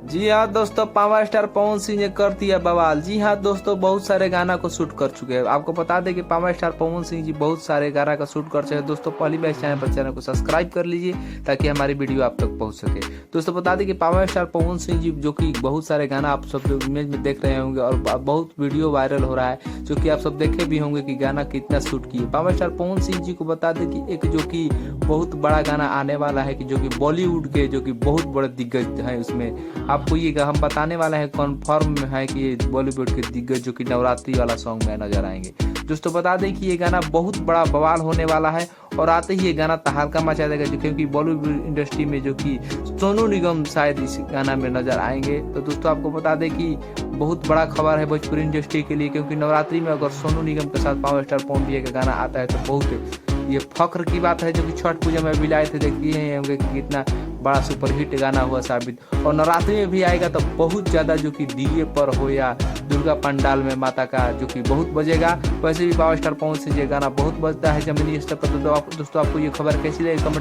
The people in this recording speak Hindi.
जी हाँ दोस्तों, पावर स्टार पवन सिंह ने कर दिया बवाल। जी हाँ दोस्तों, बहुत सारे गाना को शूट कर चुके हैं। आपको बता दें कि पावर स्टार पवन सिंह जी बहुत सारे गाना का शूट कर चुके हैं। दोस्तों पहली बार चैनल को सब्सक्राइब कर लीजिए ताकि हमारी वीडियो आप तक पहुंच सके। दोस्तों बता दें कि पावर स्टार पवन सिंह जी जो कि बहुत सारे गाना आप सब इमेज में देख रहे होंगे और बहुत वीडियो वायरल हो रहा है, जो कि आप सब देखे भी होंगे कि गाना कितना शूट किए। पावर स्टार पवन सिंह जी को बता दें कि एक जो कि बहुत बड़ा गाना आने वाला है कि जो कि बॉलीवुड के जो कि बहुत बड़े दिग्गज हैं, उसमें आपको ये हम बताने वाले हैं, कन्फर्म है कि ये बॉलीवुड के दिग्गज जो कि नवरात्रि वाला सॉन्ग में नजर आएंगे। दोस्तों बता दें कि ये गाना बहुत बड़ा बवाल होने वाला है और आते ही ये गाना तहलका मचा देगा, क्योंकि बॉलीवुड इंडस्ट्री में जो कि सोनू निगम शायद इस गाना में नजर आएंगे। तो दोस्तों आपको बता दें कि बहुत बड़ा खबर है भोजपुरी इंडस्ट्री के लिए, क्योंकि नवरात्रि में अगर सोनू निगम के साथ पावर स्टार पवन भैया का गाना आता है तो बहुत ये फख्र की बात है, जो कि छठ पूजा में भी लाए थे। देखिए होंगे कि कितना बड़ा सुपरहिट गाना हुआ साबित, और नवरात्रि में भी आएगा तो बहुत ज़्यादा जो कि डीजे पर हो या दुर्गा पंडाल में माता का जो कि बहुत बजेगा। वैसे भी पावर स्टार पवन सिंह ये गाना बहुत बजता है जमीनी स्तर पर। दोस्तों आपको ये खबर कैसी लगी कमेंट